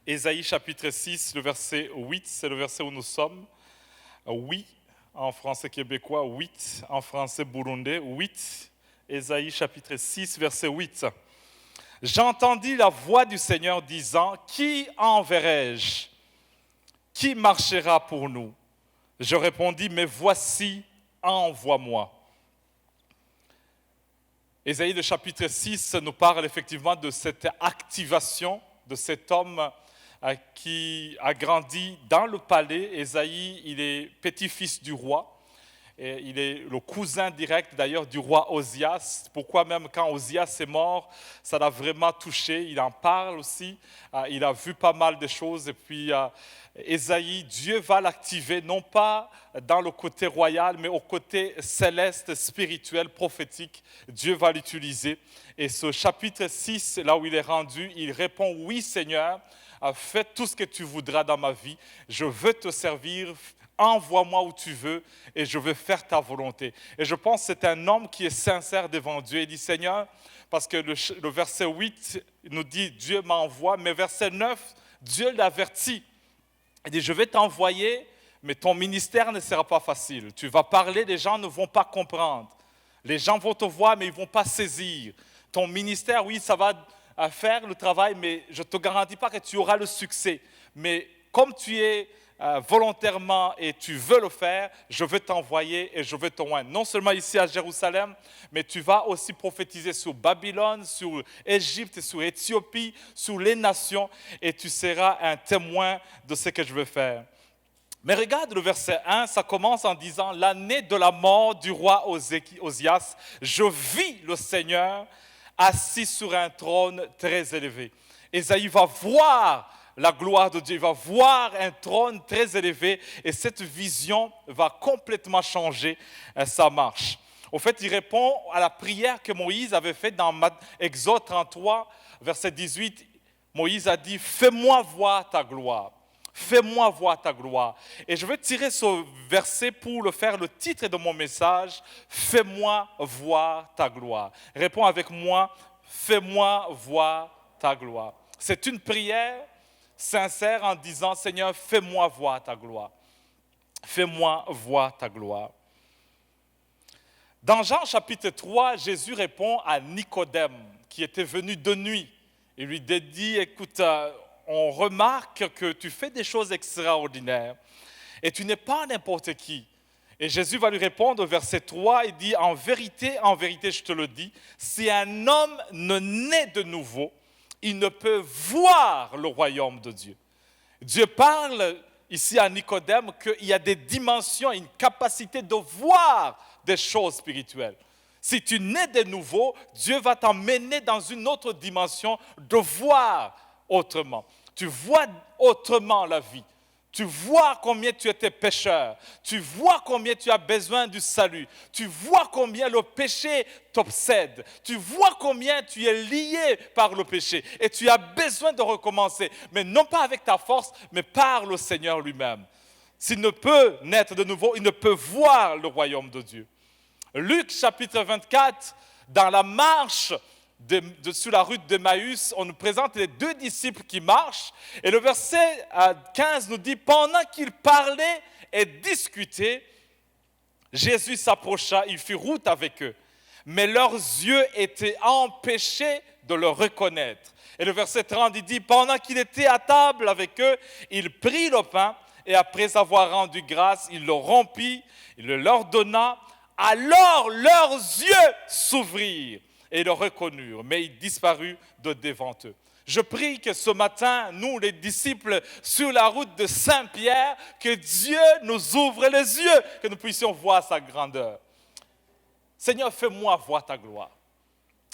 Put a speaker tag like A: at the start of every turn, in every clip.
A: Ésaïe chapitre 6, le verset 8, c'est le verset où nous sommes. Oui, en français québécois, 8, en français burundais, 8. Ésaïe chapitre 6, verset 8. J'entendis la voix du Seigneur disant, qui enverrai-je? Qui marchera pour nous? Je répondis, mais voici, envoie-moi. Ésaïe, le chapitre 6, nous parle effectivement de cette activation de cet homme qui a grandi dans le palais. Ésaïe, il est petit-fils du roi. Et il est le cousin direct d'ailleurs du roi Osias. Pourquoi même quand Osias est mort, ça l'a vraiment touché. Il en parle aussi. Il a vu pas mal de choses. Et puis Ésaïe, Dieu va l'activer, non pas dans le côté royal, mais au côté céleste, spirituel, prophétique. Dieu va l'utiliser. Et ce chapitre 6, là où il est rendu, il répond, oui Seigneur, fais tout ce que tu voudras dans ma vie. Je veux te servir. Envoie-moi où tu veux et je veux faire ta volonté. Et je pense que c'est un homme qui est sincère devant Dieu. Il dit, Seigneur, parce que le verset 8 nous dit, Dieu m'envoie, mais verset 9, Dieu l'avertit. Il dit, je vais t'envoyer, mais ton ministère ne sera pas facile. Tu vas parler, les gens ne vont pas comprendre. Les gens vont te voir, mais ils ne vont pas saisir. Ton ministère, oui, ça va faire le travail, mais je ne te garantis pas que tu auras le succès. Mais comme tu es volontairement et tu veux le faire, je veux t'envoyer et je veux t'oindre. Non seulement ici à Jérusalem, mais tu vas aussi prophétiser sur Babylone, sur Égypte, sur Éthiopie, sur les nations et tu seras un témoin de ce que je veux faire. Mais regarde le verset 1, ça commence en disant « L'année de la mort du roi Osias, je vis le Seigneur assis sur un trône très élevé. » Ésaïe va voir la gloire de Dieu, il va voir un trône très élevé et cette vision va complètement changer sa marche. Au fait, il répond à la prière que Moïse avait faite dans Exode 33, verset 18. Moïse a dit « Fais-moi voir ta gloire ». Fais-moi voir ta gloire. Et je vais tirer ce verset pour le faire le titre de mon message. Fais-moi voir ta gloire. Réponds avec moi. Fais-moi voir ta gloire. C'est une prière sincère en disant, Seigneur, fais-moi voir ta gloire. Fais-moi voir ta gloire. Dans Jean chapitre 3, Jésus répond à Nicodème qui était venu de nuit. Il lui dit, écoute, on remarque que tu fais des choses extraordinaires et tu n'es pas n'importe qui. Et Jésus va lui répondre au verset 3, il dit, en vérité, je te le dis, si un homme ne naît de nouveau, il ne peut voir le royaume de Dieu. Dieu parle ici à Nicodème qu'il y a des dimensions, une capacité de voir des choses spirituelles. Si tu nais de nouveau, Dieu va t'emmener dans une autre dimension de voir autrement. Tu vois autrement la vie. Tu vois combien tu étais pécheur. Tu vois combien tu as besoin du salut. Tu vois combien le péché t'obsède. Tu vois combien tu es lié par le péché. Et tu as besoin de recommencer. Mais non pas avec ta force, mais par le Seigneur lui-même. S'il ne peut naître de nouveau, il ne peut voir le royaume de Dieu. Luc chapitre 24, dans la marche sur la route d'Emmaüs, on nous présente les deux disciples qui marchent. Et le verset 15 nous dit, pendant qu'ils parlaient et discutaient, Jésus s'approcha, il fit route avec eux. Mais leurs yeux étaient empêchés de le reconnaître. Et le verset 30, il dit, pendant qu'il était à table avec eux, il prit le pain et après avoir rendu grâce, il le rompit, il le leur donna. Alors leurs yeux s'ouvrirent et le reconnurent, mais il disparut de devant eux. Je prie que ce matin, nous les disciples sur la route de Saint-Pierre, que Dieu nous ouvre les yeux, que nous puissions voir sa grandeur. Seigneur, fais-moi voir ta gloire.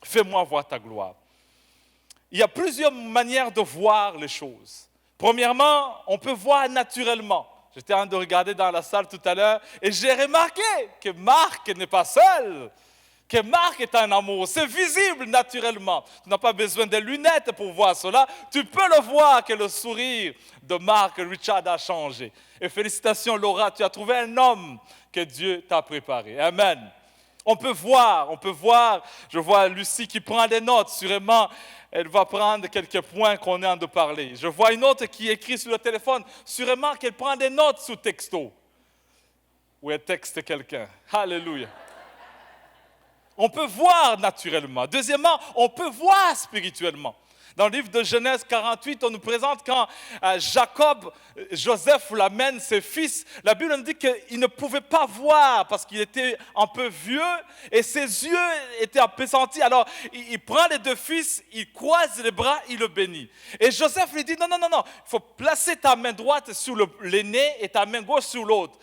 A: Fais-moi voir ta gloire. Il y a plusieurs manières de voir les choses. Premièrement, on peut voir naturellement. J'étais en train de regarder dans la salle tout à l'heure et j'ai remarqué que Marc n'est pas seul, que Marc est un amour. C'est visible naturellement. Tu n'as pas besoin de lunettes pour voir cela. Tu peux le voir que le sourire de Marc Richard a changé. Et félicitations Laura, tu as trouvé un homme que Dieu t'a préparé. Amen. On peut voir, je vois Lucie qui prend des notes, sûrement elle va prendre quelques points qu'on est en de parler. Je vois une autre qui écrit sur le téléphone, sûrement qu'elle prend des notes sous texto. Ou elle texte quelqu'un. Alléluia. On peut voir naturellement. Deuxièmement, on peut voir spirituellement. Dans le livre de Genèse 48, on nous présente quand Joseph l'amène ses fils, la Bible nous dit qu'il ne pouvait pas voir parce qu'il était un peu vieux et ses yeux étaient appesantis. Alors, il prend les deux fils, il croise les bras, il le bénit. Et Joseph lui dit, non, il faut placer ta main droite sur l'aîné et ta main gauche sur l'autre.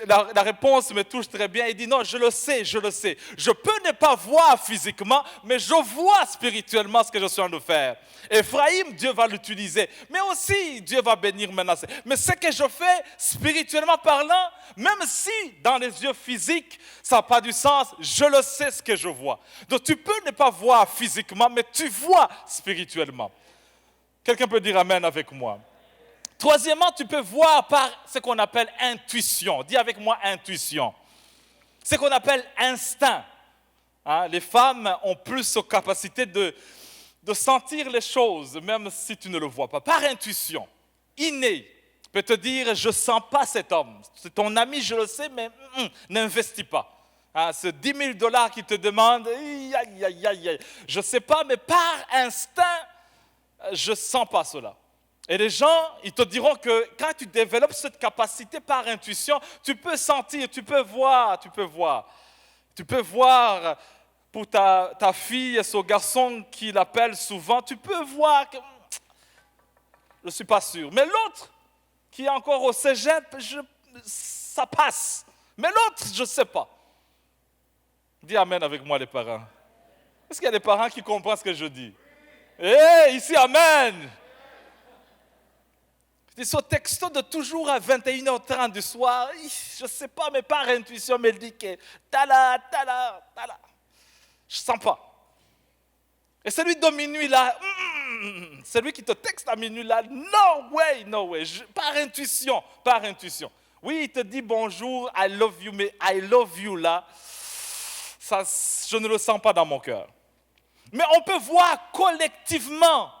A: La réponse me touche très bien. Il dit, non, je le sais. Je peux ne pas voir physiquement, mais je vois spirituellement ce que je suis en train de faire. Ephraïm, Dieu va l'utiliser. Mais aussi, Dieu va bénir Manassé. Mais ce que je fais, spirituellement parlant, même si dans les yeux physiques, ça n'a pas du sens, je le sais ce que je vois. Donc tu peux ne pas voir physiquement, mais tu vois spirituellement. Quelqu'un peut dire Amen avec moi. Troisièmement, tu peux voir par ce qu'on appelle intuition. Dis avec moi intuition. Ce qu'on appelle instinct. Les femmes ont plus la capacité de sentir les choses, même si tu ne le vois pas. Par intuition, inné, peut te dire, je ne sens pas cet homme. C'est ton ami, je le sais, mais n'investis pas. C'est 10 000 $ qui te demande, je ne sais pas, mais par instinct, je ne sens pas cela. Et les gens, ils te diront que quand tu développes cette capacité par intuition, tu peux sentir, tu peux voir. Tu peux voir pour ta fille et son garçon qui l'appelle souvent, tu peux voir que je ne suis pas sûr. Mais l'autre qui est encore au cégep, ça passe. Mais l'autre, je ne sais pas. Dis Amen avec moi les parents. Est-ce qu'il y a des parents qui comprennent ce que je dis? Ici, Amen. Ce texto de toujours à 21h30 du soir, je ne sais pas, mais par intuition, me dit que tala. Je ne sens pas. Et celui de minuit là, celui qui te texte à minuit là, no way. Par intuition. Oui, il te dit bonjour, I love you, mais I love you là, ça, je ne le sens pas dans mon cœur. Mais on peut voir collectivement.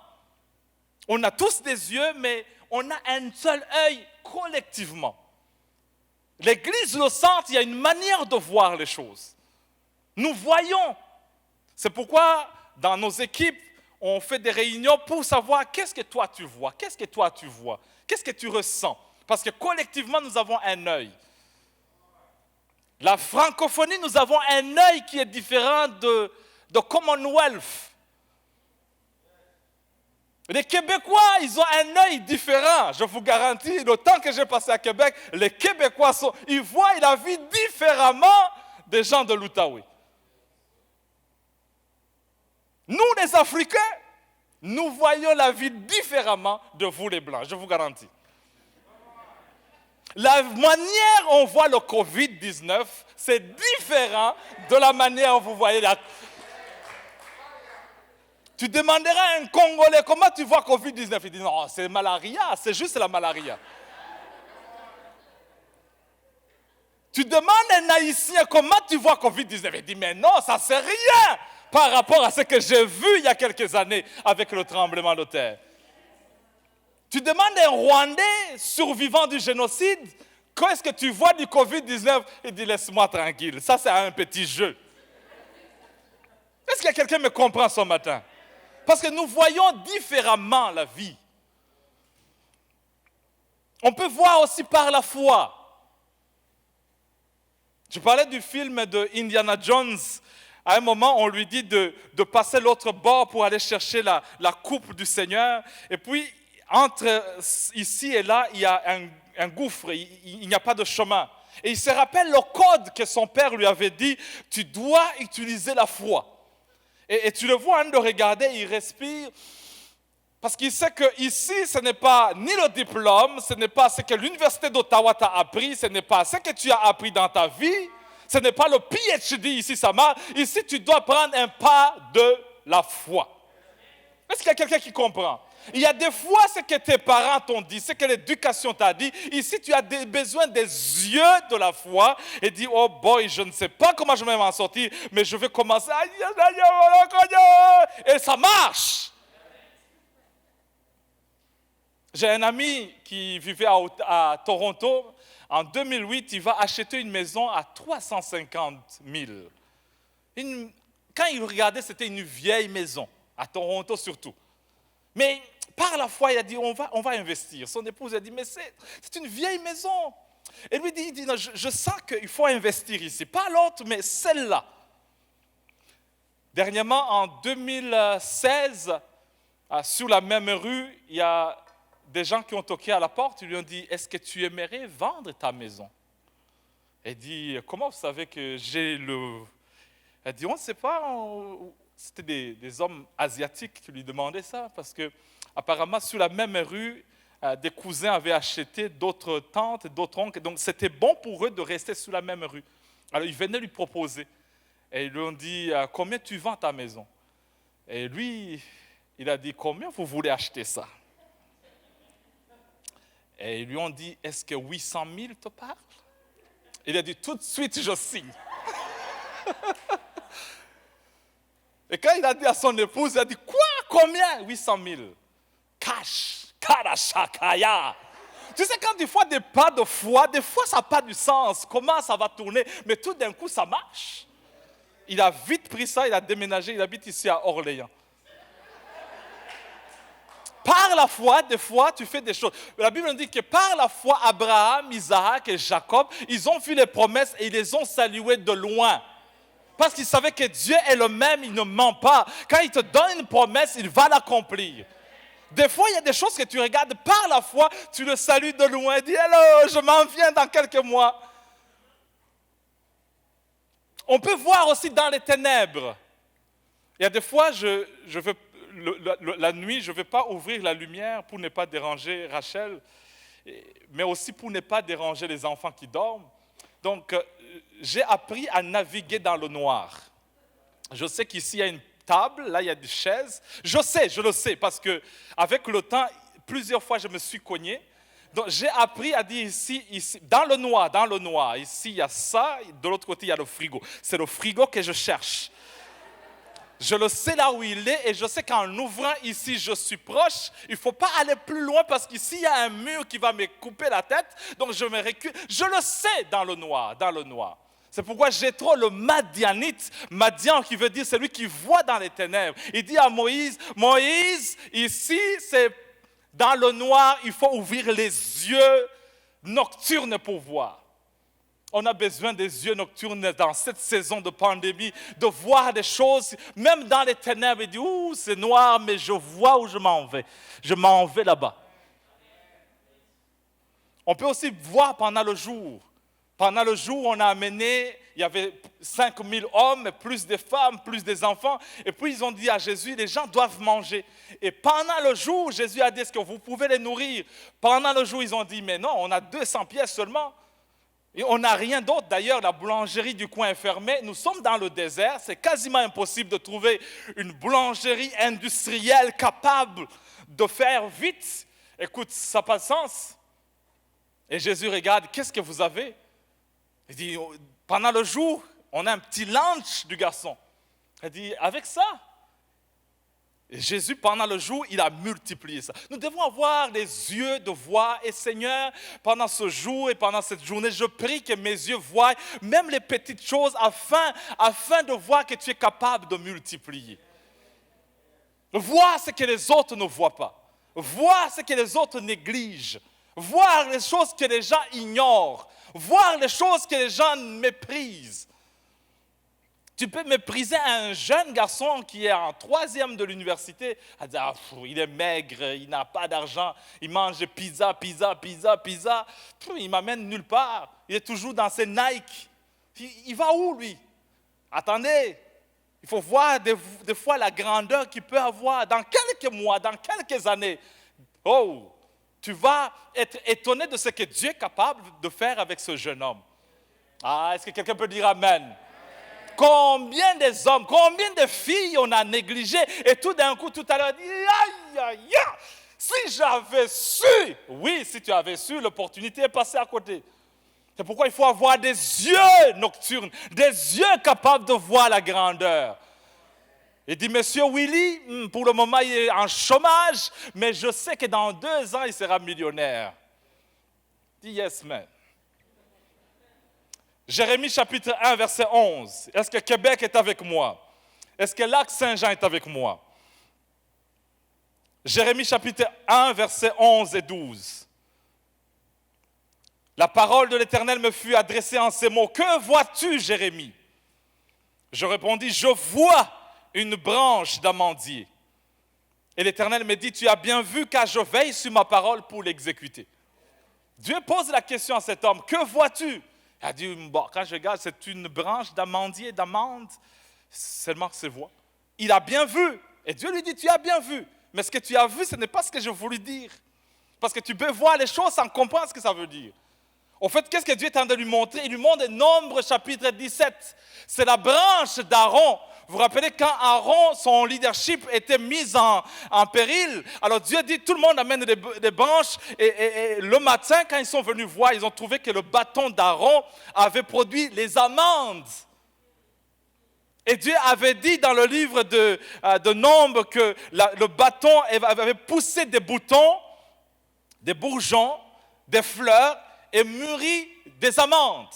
A: On a tous des yeux, mais on a un seul œil collectivement. L'Église le sent, il y a une manière de voir les choses. Nous voyons. C'est pourquoi dans nos équipes, on fait des réunions pour savoir qu'est-ce que toi tu vois, qu'est-ce que tu ressens. Parce que collectivement, nous avons un œil. La francophonie, nous avons un œil qui est différent de Commonwealth. Les Québécois, ils ont un œil différent. Je vous garantis, le temps que j'ai passé à Québec, les Québécois, ils voient la vie différemment des gens de l'Outaouais. Nous, les Africains, nous voyons la vie différemment de vous, les Blancs, je vous garantis. La manière dont on voit le COVID-19, c'est différent de la manière dont vous voyez la... Tu demanderas à un Congolais, comment tu vois COVID-19? Il dit, non, c'est malaria, c'est juste la malaria. Tu demandes à un Haïtien, comment tu vois COVID-19? Il dit, mais non, ça c'est rien par rapport à ce que j'ai vu il y a quelques années avec le tremblement de terre. Tu demandes à un Rwandais, survivant du génocide, qu'est-ce que tu vois du COVID-19? Il dit, laisse-moi tranquille, ça c'est un petit jeu. Est-ce qu'il y a quelqu'un qui me comprend ce matin? Parce que nous voyons différemment la vie. On peut voir aussi par la foi. Je parlais du film de Indiana Jones. À un moment, on lui dit de passer l'autre bord pour aller chercher la coupe du Seigneur. Et puis, entre ici et là, il y a un gouffre, il n'y a pas de chemin. Et il se rappelle le code que son père lui avait dit, tu dois utiliser la foi. Et tu le vois, de regarder, il respire, parce qu'il sait qu'ici, ce n'est pas ni le diplôme, ce n'est pas ce que l'Université d'Ottawa t'a appris, ce n'est pas ce que tu as appris dans ta vie, ce n'est pas le PhD ici, ça marche. Ici, tu dois prendre un pas de la foi. Est-ce qu'il y a quelqu'un qui comprend? Il y a des fois ce que tes parents t'ont dit, ce que l'éducation t'a dit. Ici, tu as besoin des yeux de la foi et dis, oh boy, je ne sais pas comment je vais m'en sortir, mais je vais commencer. Et ça marche. J'ai un ami qui vivait à Toronto. En 2008, il va acheter une maison à 350 000. Quand il regardait, c'était une vieille maison, à Toronto surtout. Mais par la foi, il a dit, on va investir. Son épouse a dit, mais c'est une vieille maison. Et lui il dit non, je sens qu'il faut investir ici. Pas l'autre, mais celle-là. Dernièrement, en 2016, sur la même rue, il y a des gens qui ont toqué à la porte. Ils lui ont dit, est-ce que tu aimerais vendre ta maison? Elle dit, comment vous savez que j'ai le... Elle dit, on ne sait pas. C'était des hommes asiatiques qui lui demandaient ça, parce que apparemment, sur la même rue, des cousins avaient acheté d'autres tantes, d'autres oncles. Donc, c'était bon pour eux de rester sur la même rue. Alors, ils venaient lui proposer. Et ils lui ont dit, combien tu vends ta maison? Et lui, il a dit, combien vous voulez acheter ça? Et ils lui ont dit, est-ce que 800 000 te parle? Il a dit, tout de suite, je signe. Et quand il a dit à son épouse, il a dit, quoi? Combien? 800 000. Cash. Karashakaya. Tu sais, quand des fois des pas de foi, des fois ça n'a pas du sens. Comment ça va tourner? Mais tout d'un coup, ça marche. Il a vite pris ça, il a déménagé, il habite ici à Orléans. Par la foi, des fois, tu fais des choses. La Bible nous dit que par la foi, Abraham, Isaac et Jacob, ils ont vu les promesses et ils les ont saluées de loin. Parce qu'ils savaient que Dieu est le même, il ne ment pas. Quand il te donne une promesse, il va l'accomplir. Des fois, il y a des choses que tu regardes par la foi, tu le salues de loin et dis « Hello, je m'en viens dans quelques mois ». On peut voir aussi dans les ténèbres. Il y a des fois, la nuit, je ne vais pas ouvrir la lumière pour ne pas déranger Rachel, mais aussi pour ne pas déranger les enfants qui dorment. Donc, j'ai appris à naviguer dans le noir. Je sais qu'ici, il y a une table, là, il y a des chaises. Je le sais, parce que avec le temps, plusieurs fois, je me suis cogné. Donc, j'ai appris à dire ici, dans le noir. Ici, il y a ça, de l'autre côté, il y a le frigo. C'est le frigo que je cherche. Je le sais là où il est et je sais qu'en ouvrant ici, je suis proche. Il ne faut pas aller plus loin parce qu'ici, il y a un mur qui va me couper la tête. Donc, je me recule. Je le sais dans le noir. C'est pourquoi Jéthro, le Madianite, Madian qui veut dire celui qui voit dans les ténèbres. Il dit à Moïse, Moïse, ici, c'est dans le noir, il faut ouvrir les yeux nocturnes pour voir. On a besoin des yeux nocturnes dans cette saison de pandémie, de voir des choses, même dans les ténèbres. Il dit, ouh, c'est noir, mais je vois où je m'en vais. Je m'en vais là-bas. On peut aussi voir pendant le jour. Pendant le jour, on a amené, il y avait 5000 hommes, plus des femmes, plus des enfants. Et puis, ils ont dit à Jésus, les gens doivent manger. Et pendant le jour, Jésus a dit, est-ce que vous pouvez les nourrir? Pendant le jour, ils ont dit, mais non, on a 200 pièces seulement. Et on n'a rien d'autre. D'ailleurs, la boulangerie du coin est fermée. Nous sommes dans le désert. C'est quasiment impossible de trouver une boulangerie industrielle capable de faire vite. Écoute, ça n'a pas de sens. Et Jésus regarde, qu'est-ce que vous avez? Il dit, pendant le jour, on a un petit lunch du garçon. Il dit, avec ça? Et Jésus, pendant le jour, il a multiplié ça. Nous devons avoir les yeux de voir. Et Seigneur, pendant ce jour et pendant cette journée, je prie que mes yeux voient même les petites choses afin de voir que tu es capable de multiplier. Voir ce que les autres ne voient pas. Voir ce que les autres négligent. Voir les choses que les gens ignorent. Voir les choses que les gens méprisent. Tu peux mépriser un jeune garçon qui est en 3e de l'université. Il est maigre, il n'a pas d'argent, il mange pizza. Il m'amène nulle part. Il est toujours dans ses Nike. Il va où, lui? Attendez, il faut voir des fois la grandeur qu'il peut avoir dans quelques mois, dans quelques années. Oh, tu vas être étonné de ce que Dieu est capable de faire avec ce jeune homme. Ah, est-ce que quelqu'un peut dire Amen? Combien des hommes, combien de filles on a négligées et tout d'un coup, tout à l'heure, on dit, aïe. Si j'avais su, oui, si tu avais su, l'opportunité est passée à côté. C'est pourquoi il faut avoir des yeux nocturnes, des yeux capables de voir la grandeur. Il dit, Monsieur Willy, pour le moment, il est en chômage, mais je sais que dans 2 ans, il sera millionnaire. Il dit, yes, man. Jérémie chapitre 1, verset 11. Est-ce que Québec est avec moi? Est-ce que Lac-Saint-Jean est avec moi? Jérémie chapitre 1, verset 11 et 12. La parole de l'Éternel me fut adressée en ces mots. Que vois-tu, Jérémie? Je répondis, je vois une branche d'amandier. Et l'Éternel me dit, tu as bien vu car je veille sur ma parole pour l'exécuter. Dieu pose la question à cet homme, que vois-tu? Il a dit, bon, quand je regarde, c'est une branche d'amandier, d'amande, seulement que se voit. Il a bien vu. Et Dieu lui dit, tu as bien vu. Mais ce que tu as vu, ce n'est pas ce que je voulais dire. Parce que tu peux voir les choses sans comprendre ce que ça veut dire. En fait, qu'est-ce que Dieu est en train de lui montrer? Il lui montre Nombre chapitre 17. C'est la branche d'Aaron. Vous vous rappelez quand Aaron, son leadership était mis en péril, alors Dieu dit, tout le monde amène des branches, et le matin, quand ils sont venus voir, ils ont trouvé que le bâton d'Aaron avait produit les amandes. Et Dieu avait dit dans le livre de Nombre que le bâton avait poussé des boutons, des bourgeons, des fleurs, et mûri des amandes.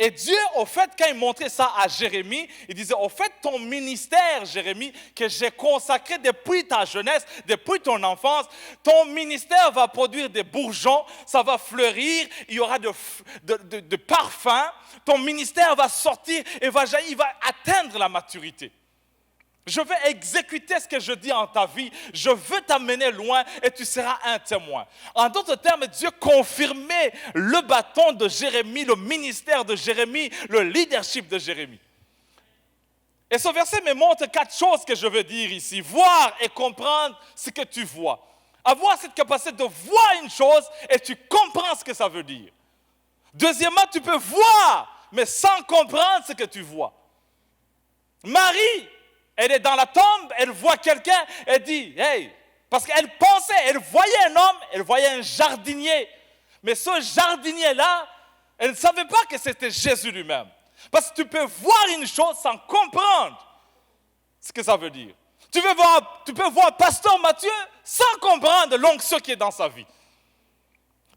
A: Et Dieu, au fait, quand il montrait ça à Jérémie, il disait, au fait, ton ministère, Jérémie, que j'ai consacré depuis ta jeunesse, depuis ton enfance, ton ministère va produire des bourgeons, ça va fleurir, il y aura de parfums, ton ministère va sortir et il va atteindre la maturité. Je vais exécuter ce que je dis en ta vie. Je veux t'amener loin et tu seras un témoin. En d'autres termes, Dieu confirmait le bâton de Jérémie, le ministère de Jérémie, le leadership de Jérémie. Et ce verset me montre 4 choses que je veux dire ici. Voir et comprendre ce que tu vois. Avoir cette capacité de voir une chose et tu comprends ce que ça veut dire. Deuxièmement, tu peux voir, mais sans comprendre ce que tu vois. Marie, elle est dans la tombe, elle voit quelqu'un, elle dit, hey, parce qu'elle pensait, elle voyait un homme, elle voyait un jardinier. Mais ce jardinier-là, elle ne savait pas que c'était Jésus lui-même. Parce que tu peux voir une chose sans comprendre ce que ça veut dire. Tu peux voir Pasteur Mathieu sans comprendre l'onction qui est dans sa vie.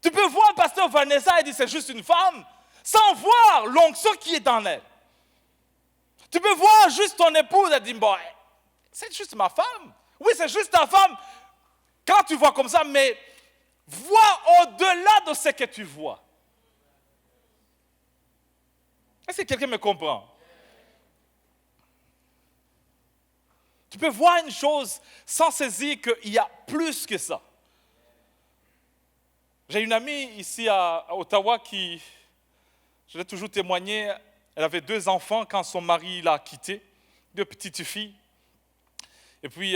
A: Tu peux voir Pasteur Vanessa et dire c'est juste une femme, sans voir l'onction qui est dans elle. Tu peux voir juste ton épouse et dire, bon, c'est juste ma femme. Oui, c'est juste ta femme. Quand tu vois comme ça, mais vois au-delà de ce que tu vois. Est-ce que quelqu'un me comprend? Tu peux voir une chose sans saisir qu'il y a plus que ça. J'ai une amie ici à Ottawa qui, je l'ai toujours témoigné, elle avait 2 enfants quand son mari l'a quittée, 2 petites filles. Et puis,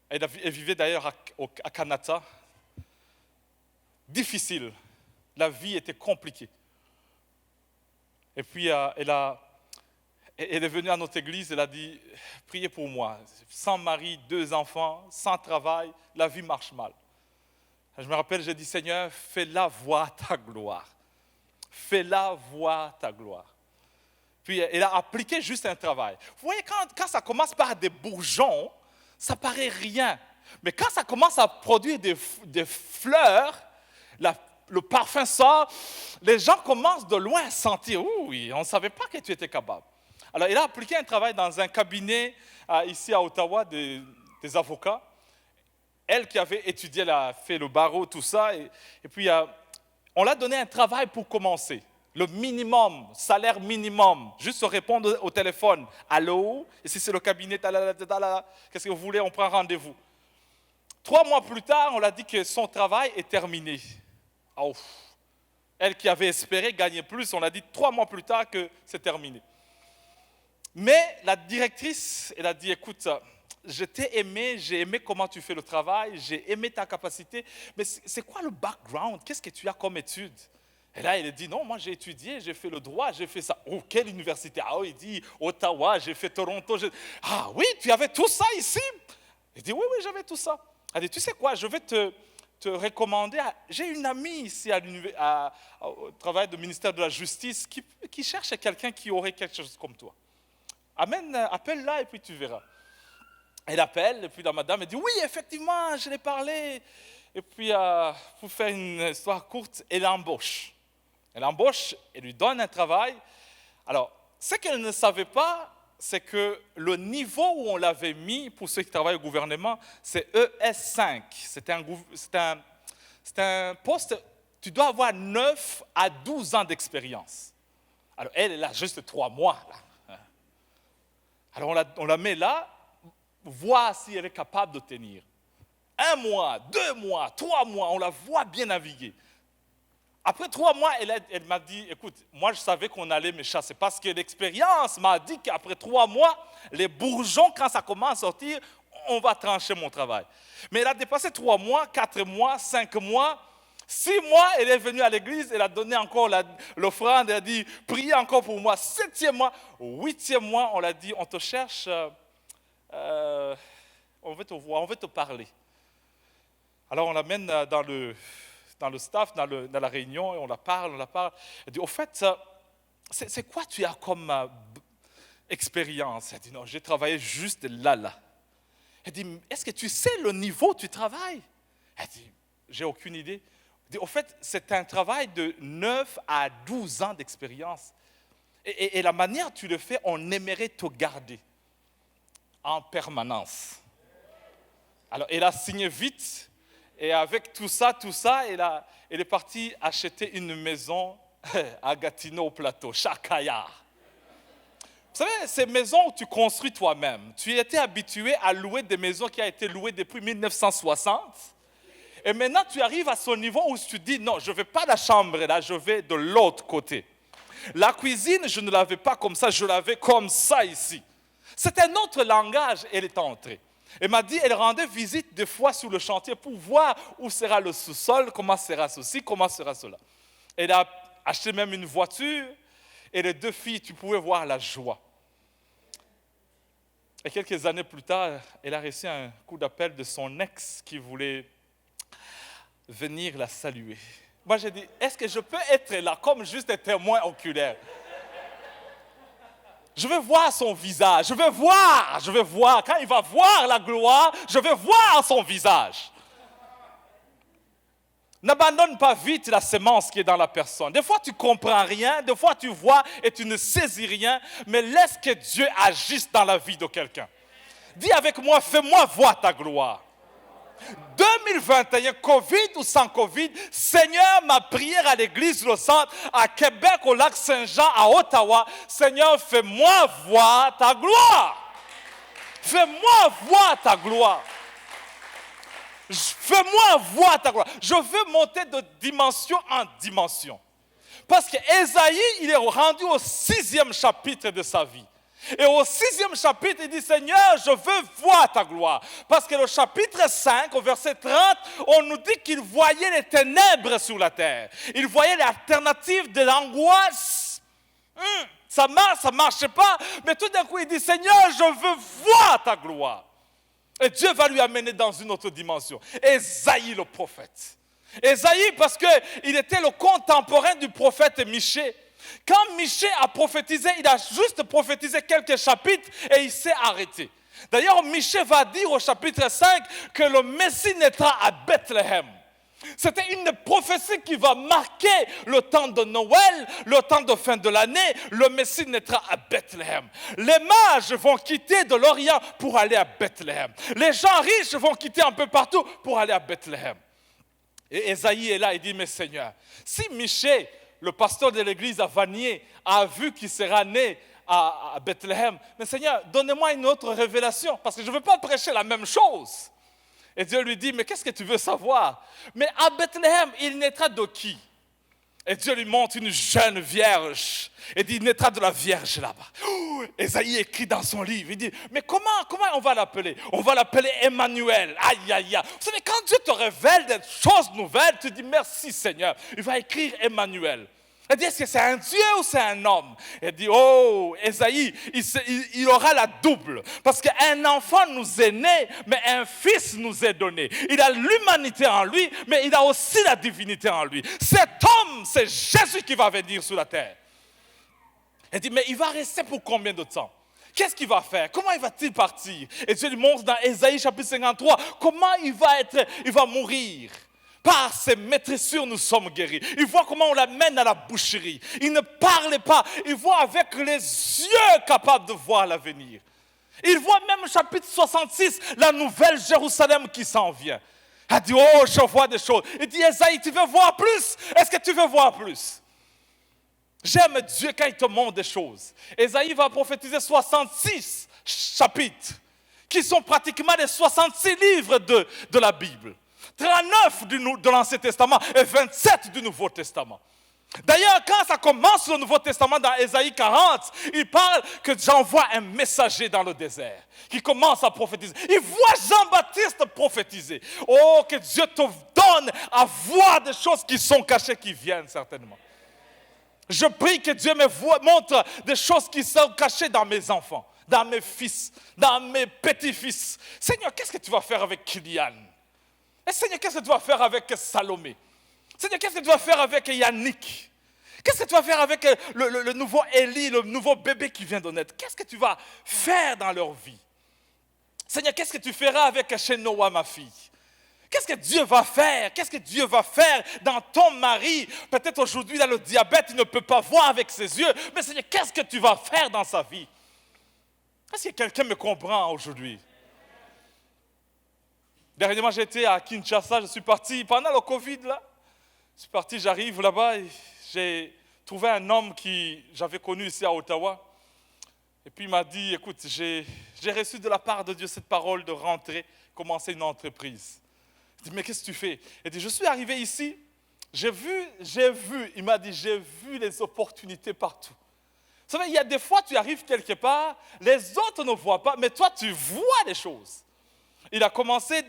A: elle vivait d'ailleurs à Canada. Difficile. La vie était compliquée. Et puis, elle est venue à notre église, elle a dit, priez pour moi. Sans mari, 2 enfants, sans travail, la vie marche mal. Je me rappelle, j'ai dit, Seigneur, fais-la voir ta gloire. Fais-la voir ta gloire. Puis, elle a appliqué juste un travail. Vous voyez, quand ça commence par des bourgeons, ça paraît rien. Mais quand ça commence à produire des fleurs, le parfum sort, les gens commencent de loin à sentir, oui, on ne savait pas que tu étais capable. Alors, il a appliqué un travail dans un cabinet ici à Ottawa des avocats. Elle qui avait étudié, elle a fait le barreau, tout ça. Et puis, on l'a donné un travail pour commencer. Le minimum, salaire minimum. Juste se répondre au téléphone. Allô? Ici, c'est le cabinet. Qu'est-ce que vous voulez? On prend rendez-vous. 3 mois plus tard, on l'a dit que son travail est terminé. Oh. Elle qui avait espéré gagner plus, on l'a dit 3 mois plus tard que c'est terminé. Mais la directrice, elle a dit, écoute, je t'ai aimé, j'ai aimé comment tu fais le travail, j'ai aimé ta capacité, mais c'est quoi le background? Qu'est-ce que tu as comme études? Et là, elle a dit, non, moi j'ai étudié, j'ai fait le droit, j'ai fait ça. Oh, quelle université? Ah, il dit, Ottawa, j'ai fait Toronto. Ah oui, tu avais tout ça ici? Il dit, oui, j'avais tout ça. Elle dit, tu sais quoi, je vais te recommander. J'ai une amie ici au travail du ministère de la Justice qui cherche quelqu'un qui aurait quelque chose comme toi. Appelle-la et puis tu verras. Elle appelle, et puis la madame, elle dit, oui, effectivement, je l'ai parlé. Et puis, pour faire une histoire courte, elle l'embauche. Elle l'embauche, elle lui donne un travail. Alors, ce qu'elle ne savait pas, c'est que le niveau où on l'avait mis, pour ceux qui travaillent au gouvernement, c'est ES5. C'est un poste, tu dois avoir 9 à 12 ans d'expérience. Alors, elle a juste 3 mois. Là. Alors, on la met là, voir si elle est capable de tenir. 1 mois, 2 mois, 3 mois, on la voit bien naviguer. Après 3 mois, elle m'a dit, écoute, moi je savais qu'on allait me chasser parce que l'expérience m'a dit qu'après 3 mois, les bourgeons, quand ça commence à sortir, on va trancher mon travail. Mais elle a dépassé 3 mois, 4 mois, 5 mois, 6 mois, elle est venue à l'église, elle a donné encore l'offrande, elle a dit, priez encore pour moi. 7e mois, 8e mois, on l'a dit, on te cherche, on veut te voir, on veut te parler. Alors on l'amène dans le staff, dans la réunion, et on la parle. Elle dit, au fait, c'est quoi tu as comme expérience? Elle dit, non, j'ai travaillé juste là. Elle dit, est-ce que tu sais le niveau où tu travailles? Elle dit, j'ai aucune idée. Elle dit, au fait, c'est un travail de 9 à 12 ans d'expérience. Et la manière dont tu le fais, on aimerait te garder en permanence. Alors, elle a signé vite. Et avec tout ça, elle est partie acheter une maison à Gatineau au plateau, Chakaya. Vous savez, ces maisons où tu construis toi-même, tu étais habitué à louer des maisons qui ont été louées depuis 1960. Et maintenant, tu arrives à ce niveau où tu dis, non, je ne vais pas la chambre là, je vais de l'autre côté. La cuisine, je ne l'avais pas comme ça, je l'avais comme ça ici. C'est un autre langage, elle est entrée. Elle m'a dit, elle rendait visite des fois sur le chantier pour voir où sera le sous-sol, comment sera ceci, comment sera cela. Elle a acheté même une voiture et les 2 filles, tu pouvais voir la joie. Et quelques années plus tard, elle a reçu un coup d'appel de son ex qui voulait venir la saluer. Moi, j'ai dit, est-ce que je peux être là comme juste un témoin oculaire? Je veux voir son visage, je veux voir. Quand il va voir la gloire, je veux voir son visage. N'abandonne pas vite la semence qui est dans la personne. Des fois, tu ne comprends rien, des fois, tu vois et tu ne saisis rien, mais laisse que Dieu agisse dans la vie de quelqu'un. Dis avec moi, fais-moi voir ta gloire. 2021, Covid ou sans Covid, Seigneur, ma prière à l'église Le Centre, à Québec, au lac Saint-Jean, à Ottawa, Seigneur, fais-moi voir ta gloire. Fais-moi voir ta gloire. Fais-moi voir ta gloire. Je veux monter de dimension en dimension. Parce qu'Ésaïe, il est rendu au 6e chapitre de sa vie. Et au 6e chapitre, il dit, Seigneur, je veux voir ta gloire. Parce que le chapitre 5, au verset 30, on nous dit qu'il voyait les ténèbres sur la terre. Il voyait l'alternative de l'angoisse. Ça marche, ça ne marche pas. Mais tout d'un coup, il dit, Seigneur, je veux voir ta gloire. Et Dieu va lui amener dans une autre dimension. Ésaïe, le prophète. Ésaïe, parce qu'il était le contemporain du prophète Michée. Quand Michée a prophétisé, il a juste prophétisé quelques chapitres et il s'est arrêté. D'ailleurs, Michée va dire au chapitre 5 que le Messie naîtra à Bethléem. C'était une prophétie qui va marquer le temps de Noël, le temps de fin de l'année. Le Messie naîtra à Bethléem. Les mages vont quitter de l'Orient pour aller à Bethléem. Les gens riches vont quitter un peu partout pour aller à Bethléem. Et Ésaïe est là, il dit, mais Seigneur, si Michée, le pasteur de l'église à Vanier, a vu qu'il sera né à Bethléem, mais Seigneur, donnez-moi une autre révélation, parce que je ne veux pas prêcher la même chose. Et Dieu lui dit, mais qu'est-ce que tu veux savoir? Mais à Bethléem, il naîtra de qui? Et Dieu lui montre une jeune vierge. Et dit, il naîtra de la vierge là-bas. Ésaïe écrit dans son livre, il dit, mais comment on va l'appeler? On va l'appeler Emmanuel. Aïe, aïe, aïe. Vous savez, quand Dieu te révèle des choses nouvelles, tu dis, merci Seigneur. Il va écrire Emmanuel. Elle dit, est-ce que c'est un Dieu ou c'est un homme? Elle dit, oh, Ésaïe, il aura la double. Parce qu'un enfant nous est né, mais un fils nous est donné. Il a l'humanité en lui, mais il a aussi la divinité en lui. Cet homme, c'est Jésus qui va venir sur la terre. Elle dit, mais il va rester pour combien de temps? Qu'est-ce qu'il va faire? Comment il va-t-il partir? Et Dieu lui montre dans Ésaïe chapitre 53, comment il va mourir. Par ses maîtressures, nous sommes guéris. Il voit comment on l'amène à la boucherie. Il ne parle pas. Il voit avec les yeux capables de voir l'avenir. Il voit même au chapitre 66, la nouvelle Jérusalem qui s'en vient. Il dit, oh, je vois des choses. Il dit, Ésaïe, tu veux voir plus? Est-ce que tu veux voir plus? J'aime Dieu quand il te montre des choses. Ésaïe va prophétiser 66 chapitres, qui sont pratiquement les 66 livres de la Bible. 39 de l'Ancien Testament et 27 du Nouveau Testament. D'ailleurs, quand ça commence le Nouveau Testament dans Ésaïe 40, il parle que j'envoie un messager dans le désert qui commence à prophétiser. Il voit Jean-Baptiste prophétiser. Oh, que Dieu te donne à voir des choses qui sont cachées, qui viennent certainement. Je prie que Dieu me montre des choses qui sont cachées dans mes enfants, dans mes fils, dans mes petits-fils. Seigneur, qu'est-ce que tu vas faire avec Kylian? Et Seigneur, qu'est-ce que tu vas faire avec Salomé? Seigneur, qu'est-ce que tu vas faire avec Yannick? Qu'est-ce que tu vas faire avec le nouveau Élie, le nouveau bébé qui vient de naître? Qu'est-ce que tu vas faire dans leur vie? Seigneur, qu'est-ce que tu feras avec Shenoa, ma fille? Qu'est-ce que Dieu va faire? Qu'est-ce que Dieu va faire dans ton mari? Peut-être aujourd'hui, dans le diabète, il ne peut pas voir avec ses yeux. Mais Seigneur, qu'est-ce que tu vas faire dans sa vie? Est-ce que quelqu'un me comprend aujourd'hui? Dernièrement, j'étais à Kinshasa, je suis parti pendant le Covid, là. Je suis parti, j'arrive là-bas et j'ai trouvé un homme que j'avais connu ici à Ottawa. Et puis il m'a dit, écoute, j'ai reçu de la part de Dieu cette parole de rentrer, commencer une entreprise. Je dis, mais qu'est-ce que tu fais? Il dit, je suis arrivé ici, j'ai vu, il m'a dit, j'ai vu les opportunités partout. Vous savez, il y a des fois, tu arrives quelque part, les autres ne voient pas, mais toi, tu vois les choses. Il a commencé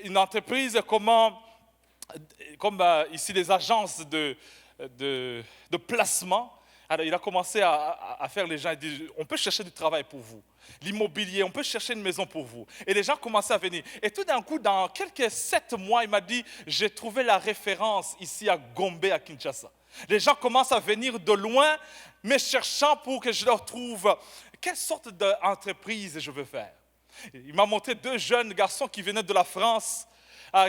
A: une entreprise comme ici les agences de placement. Alors il a commencé à faire les gens, il dit, on peut chercher du travail pour vous. L'immobilier, on peut chercher une maison pour vous. Et les gens commençaient à venir. Et tout d'un coup, dans quelques 7 mois, il m'a dit, j'ai trouvé la référence ici à Gombe, à Kinshasa. Les gens commencent à venir de loin, mais cherchant pour que je leur trouve quelle sorte d'entreprise je veux faire. Il m'a montré 2 jeunes garçons qui venaient de la France,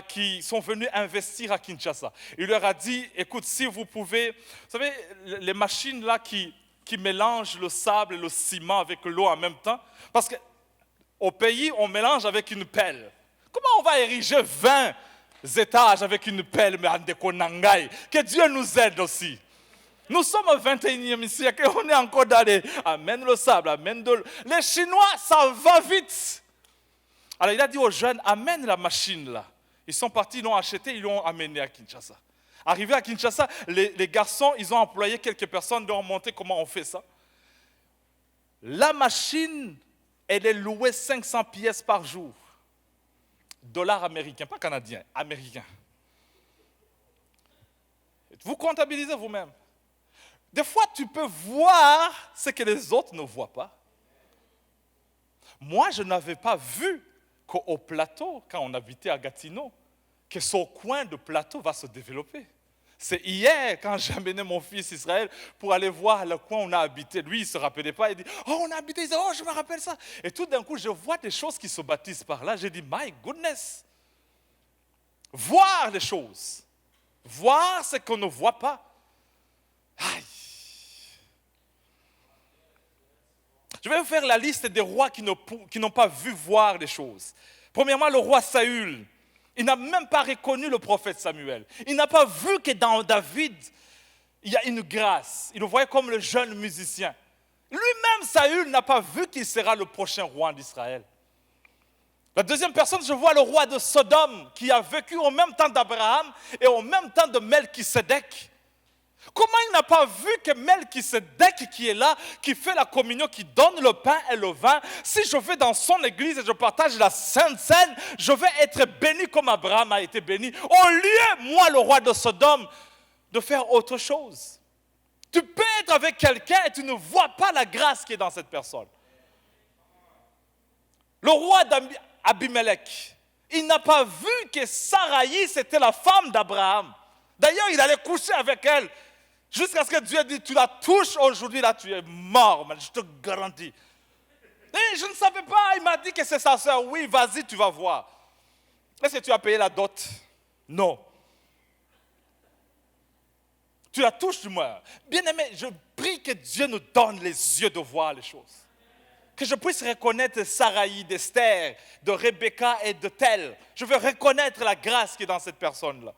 A: qui sont venus investir à Kinshasa. Il leur a dit, écoute, si vous pouvez, vous savez, les machines là qui mélangent le sable et le ciment avec l'eau en même temps, parce qu'au pays, on mélange avec une pelle. Comment on va ériger 20 étages avec une pelle, mais en déconangaï? Que Dieu nous aide aussi. Nous sommes au 21e siècle et on est encore dans les... Amène le sable, amène de l'eau. Les Chinois, ça va vite. Alors il a dit aux jeunes, amène la machine là. Ils sont partis, ils l'ont acheté, ils l'ont amené à Kinshasa. Arrivé à Kinshasa, les garçons, ils ont employé quelques personnes, ils leur ont montré comment on fait ça. La machine, elle est louée 500 pièces par jour. Dollars américains, pas canadiens, américains. Vous comptabilisez vous-même. Des fois, tu peux voir ce que les autres ne voient pas. Moi, je n'avais pas vu qu'au plateau, quand on habitait à Gatineau, que ce coin de plateau va se développer. C'est hier, quand j'ai amené mon fils Israël pour aller voir le coin où on a habité. Lui, il ne se rappelait pas. Il dit, oh, on a habité. Il dit, oh, je me rappelle ça. Et tout d'un coup, je vois des choses qui se bâtissent par là. J'ai dit, my goodness. Voir les choses. Voir ce qu'on ne voit pas. Aïe. Je vais vous faire la liste des rois qui n'ont pas vu voir les choses. Premièrement, le roi Saül. Il n'a même pas reconnu le prophète Samuel. Il n'a pas vu que dans David, il y a une grâce. Il le voyait comme le jeune musicien. Lui-même, Saül, n'a pas vu qu'il sera le prochain roi d'Israël. La deuxième personne, je vois le roi de Sodome, qui a vécu en même temps d'Abraham et en même temps de Melchisédek. Comment il n'a pas vu que Melchisédek qui est là, qui fait la communion, qui donne le pain et le vin, si je vais dans son église et je partage la Sainte Seine, je vais être béni comme Abraham a été béni. Au lieu, moi, le roi de Sodome, de faire autre chose. Tu peux être avec quelqu'un et tu ne vois pas la grâce qui est dans cette personne. Le roi d'Abimelech, il n'a pas vu que Saraï, c'était la femme d'Abraham. D'ailleurs, il allait coucher avec elle. Jusqu'à ce que Dieu ait dit, tu la touches aujourd'hui, là, tu es mort, man, je te garantis. Et je ne savais pas, il m'a dit que c'est sa soeur. Oui, vas-y, tu vas voir. Est-ce que tu as payé la dot? Non. Tu la touches du moins. Bien-aimé, je prie que Dieu nous donne les yeux de voir les choses. Que je puisse reconnaître Saraï, d'Esther, de Rebecca et de Tel. Je veux reconnaître la grâce qui est dans cette personne-là.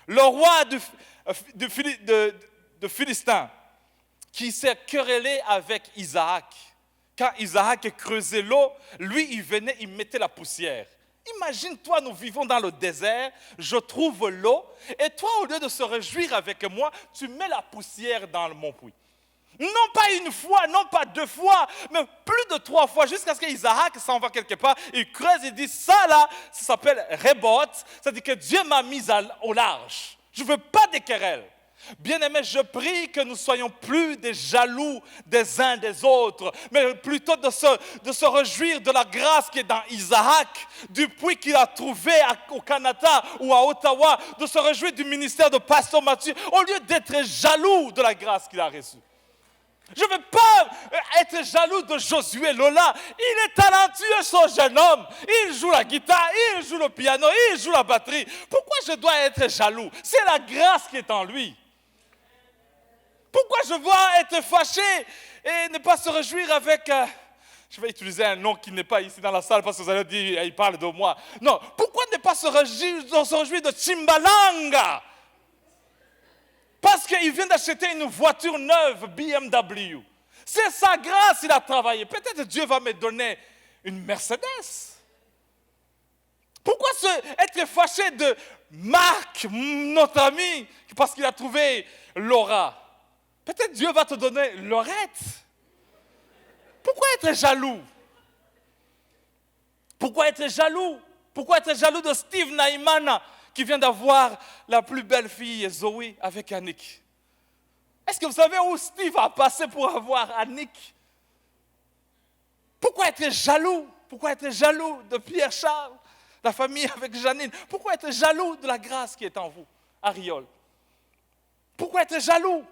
A: Le roi de Philistin, qui s'est querellé avec Isaac. Quand Isaac creusait l'eau, lui, il venait, il mettait la poussière. Imagine-toi, nous vivons dans le désert, je trouve l'eau, et toi, au lieu de se réjouir avec moi, tu mets la poussière dans mon puits. Non pas une fois, non pas 2 fois, mais plus de 3 fois, jusqu'à ce qu'Isaac s'en va quelque part, il creuse et dit, ça là, ça s'appelle Rebot, c'est-à-dire que Dieu m'a mis au large. Je ne veux pas des querelles. Bien-aimés, je prie que nous ne soyons plus des jaloux des uns des autres, mais plutôt de se réjouir de la grâce qui est dans Isaac, du puits qu'il a trouvé au Canada ou à Ottawa, de se réjouir du ministère de Pasteur Mathieu, au lieu d'être jaloux de la grâce qu'il a reçue. Je ne veux pas être jaloux de Josué Lola. Il est talentueux, ce jeune homme. Il joue la guitare, il joue le piano, il joue la batterie. Pourquoi je dois être jaloux? C'est la grâce qui est en lui. Pourquoi je dois être fâché et ne pas se réjouir avec... je vais utiliser un nom qui n'est pas ici dans la salle parce que vous allez dire, il parle de moi. Non, pourquoi ne pas se réjouir de Timbalanga? Parce qu'il vient d'acheter une voiture neuve BMW. C'est sa grâce, il a travaillé. Peut-être Dieu va me donner une Mercedes. Pourquoi être fâché de Marc, notre ami, parce qu'il a trouvé Laura? Peut-être Dieu va te donner Laurette. Pourquoi être jaloux? Pourquoi être jaloux? Pourquoi être jaloux de Steve Naimana qui vient d'avoir la plus belle fille, Zoé, avec Annick? Est-ce que vous savez où Steve a passé pour avoir Annick? Pourquoi être jaloux? Pourquoi être jaloux de Pierre-Charles, la famille avec Janine? Pourquoi être jaloux de la grâce qui est en vous, Ariol? Pourquoi être jaloux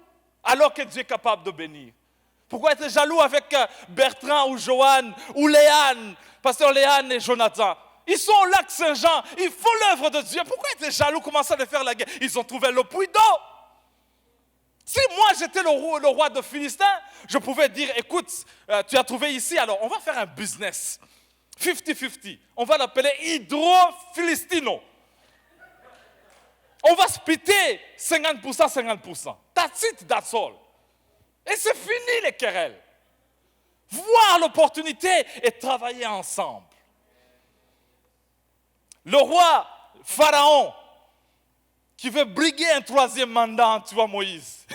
A: alors que Dieu est capable de bénir? Pourquoi être jaloux avec Bertrand ou Joanne ou Léane, pasteur Léane et Jonathan? Ils sont au lac Saint-Jean, ils font l'œuvre de Dieu. Pourquoi être jaloux, commencer à faire la guerre? Ils ont trouvé le puits d'eau. Si moi j'étais le roi de Philistin, je pouvais dire, écoute, tu as trouvé ici, alors on va faire un business. 50-50. On va l'appeler Hydro-Philistino. On va splitter 50%, 50%. That's it, that's all. Et c'est fini les querelles. Voir l'opportunité et travailler ensemble. Le roi Pharaon, qui veut briguer un 3e mandat, tu vois Moïse.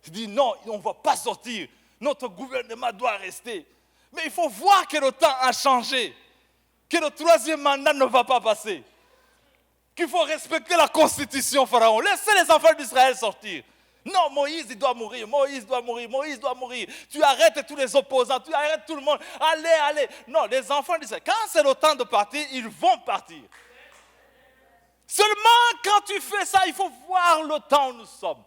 A: Il dit non, on ne va pas sortir. Notre gouvernement doit rester. Mais il faut voir que le temps a changé. Que le 3e mandat ne va pas passer. Qu'il faut respecter la constitution, Pharaon. Laissez les enfants d'Israël sortir. Non, Moïse, il doit mourir. Moïse doit mourir. Moïse doit mourir. Tu arrêtes tous les opposants. Tu arrêtes tout le monde. Allez, allez. Non, les enfants d'Israël, quand c'est le temps de partir, ils vont partir. Seulement quand tu fais ça, il faut voir le temps où nous sommes.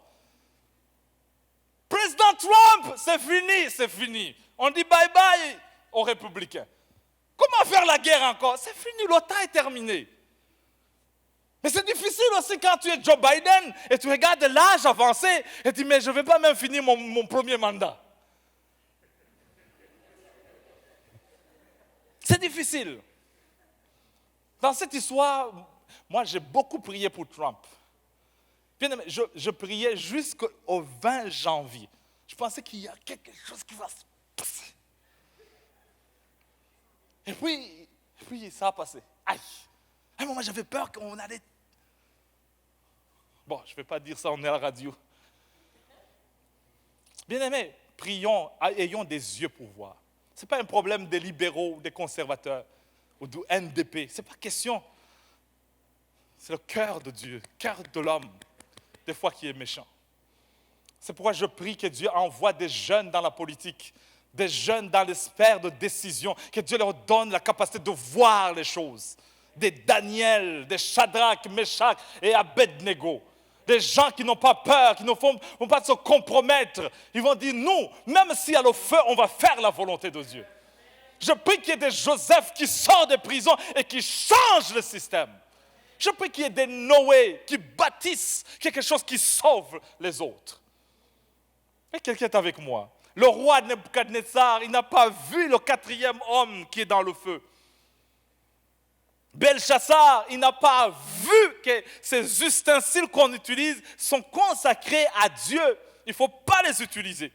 A: Président Trump, c'est fini, c'est fini. On dit bye-bye aux républicains. Comment faire la guerre encore? C'est fini, le temps est terminé. Mais c'est difficile aussi quand tu es Joe Biden et tu regardes l'âge avancé et tu dis, mais je ne vais pas même finir mon premier mandat. C'est difficile. Dans cette histoire, moi j'ai beaucoup prié pour Trump. Bien aimé, je priais jusqu'au 20 janvier. Je pensais qu'il y a quelque chose qui va se passer. Et puis ça a passé. Aïe! À un moment, j'avais peur qu'on allait... Bon, je ne vais pas dire ça, on est à la radio. Bien aimé, prions, ayons des yeux pour voir. Ce n'est pas un problème des libéraux, des conservateurs ou du NDP. Ce n'est pas question. C'est le cœur de Dieu, le cœur de l'homme, des fois qui est méchant. C'est pourquoi je prie que Dieu envoie des jeunes dans la politique, des jeunes dans les sphères de décision, que Dieu leur donne la capacité de voir les choses. Des Daniel, des Shadrach, Meshach et Abednego. Des gens qui n'ont pas peur, qui ne vont pas se compromettre. Ils vont dire, nous, même s'il y a le feu, on va faire la volonté de Dieu. Je prie qu'il y ait des Joseph qui sortent de prison et qui changent le système. Je prie qu'il y ait des Noé qui bâtissent quelque chose qui sauve les autres. Et quelqu'un est avec moi. Le roi Nebuchadnezzar, il n'a pas vu le 4e homme qui est dans le feu. Belchassar, il n'a pas vu que ces ustensiles qu'on utilise sont consacrés à Dieu. Il ne faut pas les utiliser.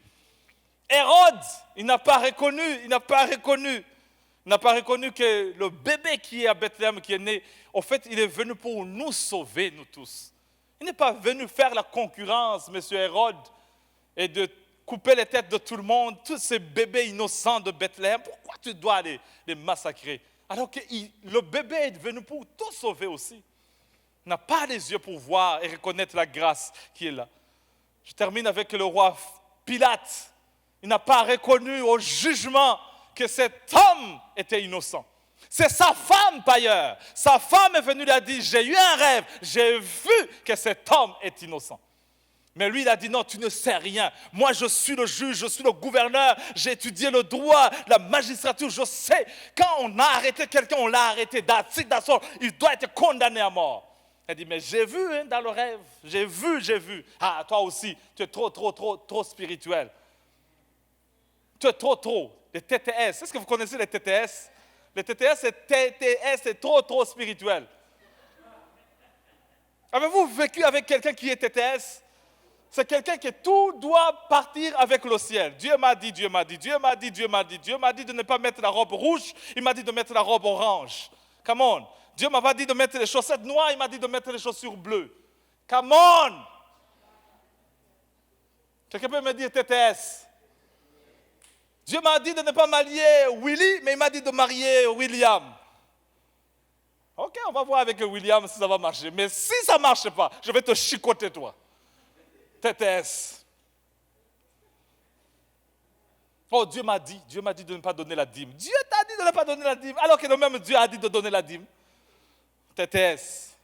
A: Hérode, il n'a pas reconnu que le bébé qui est à Bethléem, qui est né, en fait, il est venu pour nous sauver, nous tous. Il n'est pas venu faire la concurrence, monsieur Hérode, et de couper les têtes de tout le monde, tous ces bébés innocents de Bethléem. Pourquoi tu dois les massacrer? Alors que le bébé est venu pour tout sauver aussi. Il n'a pas les yeux pour voir et reconnaître la grâce qui est là. Je termine avec le roi Pilate. Il n'a pas reconnu au jugement que cet homme était innocent. C'est sa femme, par ailleurs. Sa femme est venue, lui a dit, j'ai eu un rêve, j'ai vu que cet homme est innocent. Mais lui, il a dit, non, tu ne sais rien. Moi, je suis le juge, je suis le gouverneur, j'ai étudié le droit, la magistrature, je sais. Quand on a arrêté quelqu'un, on l'a arrêté d'assaut, il doit être condamné à mort. Il a dit, mais j'ai vu dans le rêve, j'ai vu. Ah, toi aussi, tu es trop spirituel. Tu es trop. Les TTS, est-ce que vous connaissez les TTS? Les TTS, c'est trop spirituel. Avez-vous vécu avec quelqu'un qui est TTS? C'est quelqu'un qui tout doit partir avec le ciel. Dieu m'a dit de ne pas mettre la robe rouge, il m'a dit de mettre la robe orange. Come on. Dieu m'a pas dit de mettre les chaussettes noires, il m'a dit de mettre les chaussures bleues. Come on. Quelqu'un peut me dire TTS? Dieu m'a dit de ne pas marier Willy, mais il m'a dit de marier William. Ok, on va voir avec William si ça va marcher. Mais si ça ne marche pas, je vais te chicoter toi. TTS. Oh, Dieu m'a dit de ne pas donner la dîme. Dieu t'a dit de ne pas donner la dîme, alors que le même Dieu a dit de donner la dîme. TTS.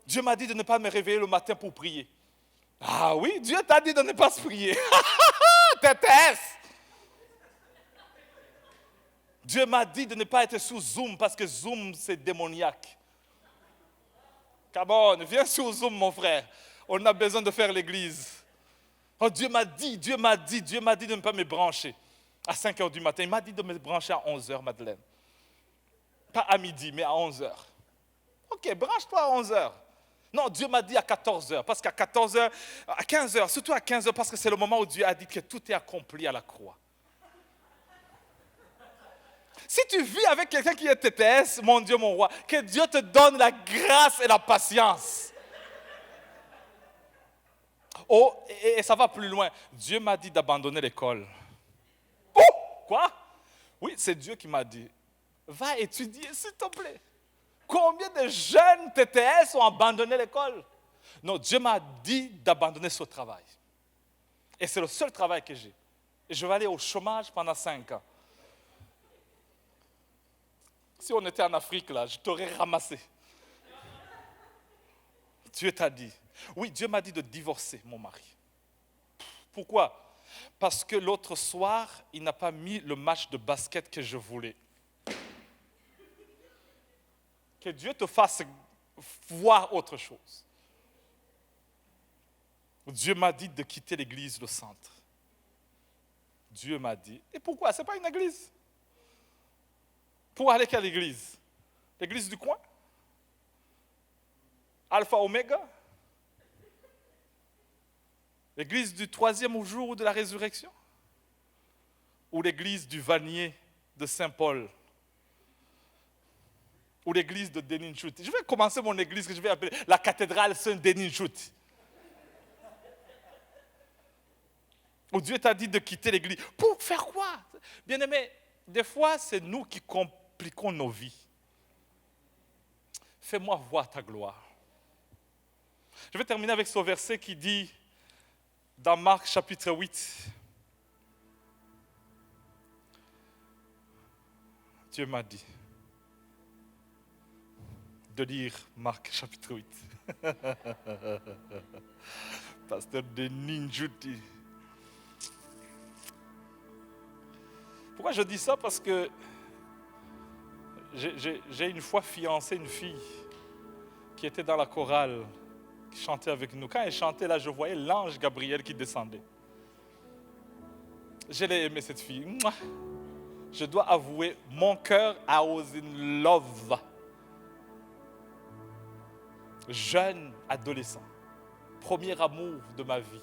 A: Dieu m'a dit de ne pas me réveiller le matin pour prier. Ah oui, Dieu t'a dit de ne pas se prier. TTS. Dieu m'a dit de ne pas être sous Zoom parce que Zoom, c'est démoniaque. Come on, viens sur Zoom, mon frère. On a besoin de faire l'église. Oh, Dieu m'a dit de ne pas me brancher à 5 heures du matin. Il m'a dit de me brancher à 11 heures, Madeleine. Pas à midi, mais à 11 heures. Ok, branche-toi à 11 heures. Non, Dieu m'a dit à 14 heures, parce qu'à 14 heures, à 15 heures, surtout à 15 heures, parce que c'est le moment où Dieu a dit que tout est accompli à la croix. Si tu vis avec quelqu'un qui est TTS, mon Dieu, mon roi, que Dieu te donne la grâce et la patience. Oh, et ça va plus loin. Dieu m'a dit d'abandonner l'école. Oh, quoi? Oui, c'est Dieu qui m'a dit. Va étudier, s'il te plaît. Combien de jeunes TTS ont abandonné l'école? Non, Dieu m'a dit d'abandonner ce travail. Et c'est le seul travail que j'ai. Et je vais aller au chômage pendant 5 ans. Si on était en Afrique, là, je t'aurais ramassé. Dieu t'a dit. Oui, Dieu m'a dit de divorcer mon mari. Pourquoi? Parce que l'autre soir, il n'a pas mis le match de basket que je voulais. Que Dieu te fasse voir autre chose. Dieu m'a dit de quitter l'église, le centre. Dieu m'a dit. Et pourquoi? Ce n'est pas une église. Pour aller à l'église? L'église du coin? Alpha Oméga? L'église du 3e jour de la résurrection? Ou l'église du Vanier de Saint-Paul? Ou l'église de Deninchut? Je vais commencer mon église que je vais appeler la cathédrale Saint-Deninchut. Où Dieu t'a dit de quitter l'église. Pour faire quoi? Bien-aimé, des fois, c'est nous qui compliquons nos vies. Fais-moi voir ta gloire. Je vais terminer avec ce verset qui dit, dans Marc chapitre 8, Dieu m'a dit de lire Marc chapitre 8. Pasteur Denis Njuti. Pourquoi je dis ça? Parce que j'ai une fois fiancé une fille qui était dans la chorale, qui chantait avec nous. Quand elle chantait, là, je voyais l'ange Gabriel qui descendait. Je l'ai aimé, cette fille. Mouah. Je dois avouer, mon cœur I was in love. Jeune adolescent, premier amour de ma vie.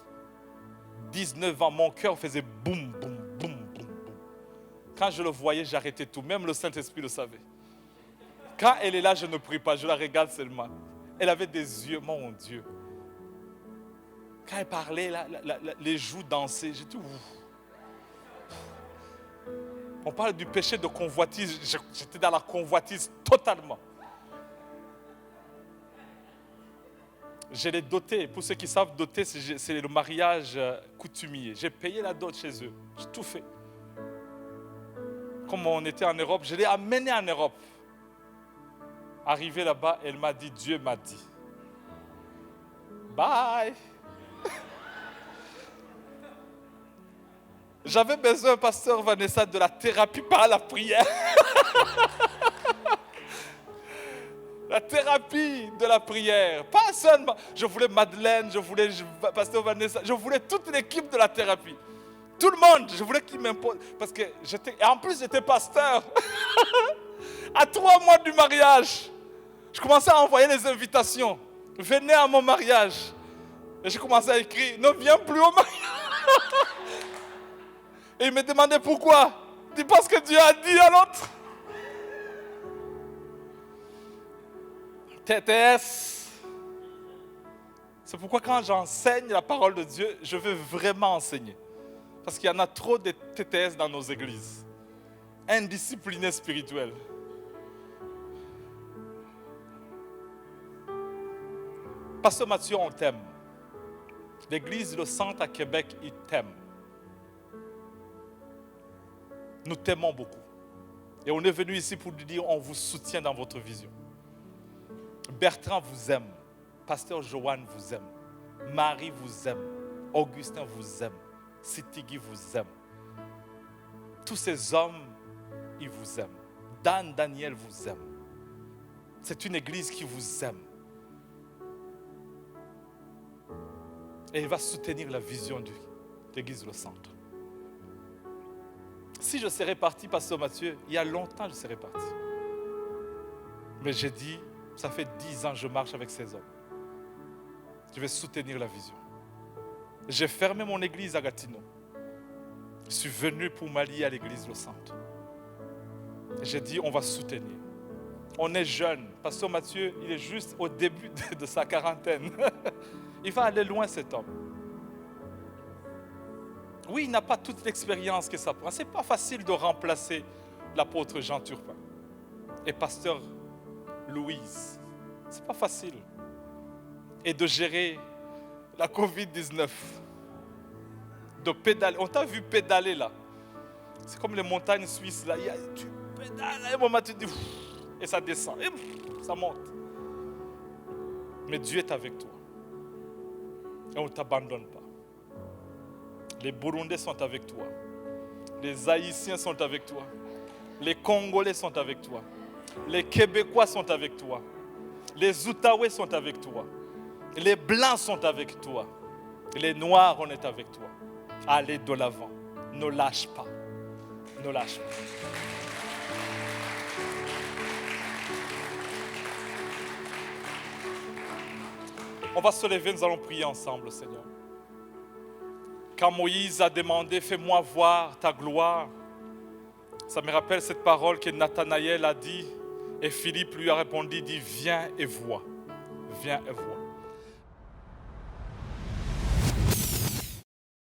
A: 19 ans, mon cœur faisait boum, boum, boum, boum, boum. Quand je le voyais, j'arrêtais tout. Même le Saint-Esprit le savait. Quand elle est là, je ne prie pas, je la regarde seulement. Elle avait des yeux, mon Dieu. Quand elle parlait, les joues dansaient. J'étais ouf. On parle du péché de convoitise. J'étais dans la convoitise totalement. Je l'ai doté. Pour ceux qui savent doter, c'est le mariage coutumier. J'ai payé la dot chez eux. J'ai tout fait. Comme on était en Europe, je l'ai amené en Europe. Arrivé là-bas, elle m'a dit, Dieu m'a dit. Bye. J'avais besoin, pasteur Vanessa, de la thérapie par la prière. La thérapie de la prière. Pas seulement. Je voulais Madeleine, je voulais pasteur Vanessa, je voulais toute l'équipe de la thérapie. Tout le monde, je voulais qu'il m'impose. Parce que et en plus j'étais pasteur. À 3 mois du mariage, je commençais à envoyer les invitations. Venez à mon mariage. Et j'ai commencé à écrire, ne viens plus au mariage. Et il me demandait pourquoi. Il dit parce que Dieu a dit à l'autre. TTS. C'est pourquoi quand j'enseigne la parole de Dieu, je veux vraiment enseigner. Parce qu'il y en a trop de TTS dans nos églises. Indisciplinés spirituels. Pasteur Mathieu, on t'aime. L'église Le Centre à Québec, il t'aime. Nous t'aimons beaucoup. Et on est venu ici pour lui dire, on vous soutient dans votre vision. Bertrand vous aime. Pasteur Joanne vous aime. Marie vous aime. Augustin vous aime. Sitigui vous aime. Tous ces hommes, ils vous aiment. Dan Daniel vous aime. C'est une église qui vous aime. Et il va soutenir la vision de l'église Le Centre. Si je serais parti, pasteur Mathieu, il y a longtemps je serais parti. Mais j'ai dit, ça fait 10 ans que je marche avec ces hommes. Je vais soutenir la vision. J'ai fermé mon église à Gatineau. Je suis venu pour m'allier à l'église Le Centre. J'ai dit, on va soutenir. On est jeune. Pasteur Mathieu, il est juste au début de sa quarantaine. Il va aller loin, cet homme. Oui, il n'a pas toute l'expérience que ça prend. Ce n'est pas facile de remplacer l'apôtre Jean Turpin et pasteur Louise. Ce n'est pas facile. Et de gérer la COVID-19. De pédaler. On t'a vu pédaler là. C'est comme les montagnes suisses là. Tu pédales, à un moment tu dis, et ça descend, et ça monte. Mais Dieu est avec toi. Et on ne t'abandonne pas. Les Burundais sont avec toi. Les Haïtiens sont avec toi. Les Congolais sont avec toi. Les Québécois sont avec toi. Les Outaouais sont avec toi. Les Blancs sont avec toi. Les Noirs, on est avec toi. Allez de l'avant. Ne lâche pas. Ne lâche pas. On va se lever, nous allons prier ensemble, Seigneur. Quand Moïse a demandé, fais-moi voir ta gloire, ça me rappelle cette parole que Nathanaël a dit, et Philippe lui a répondu, dit, viens et vois. Viens et vois.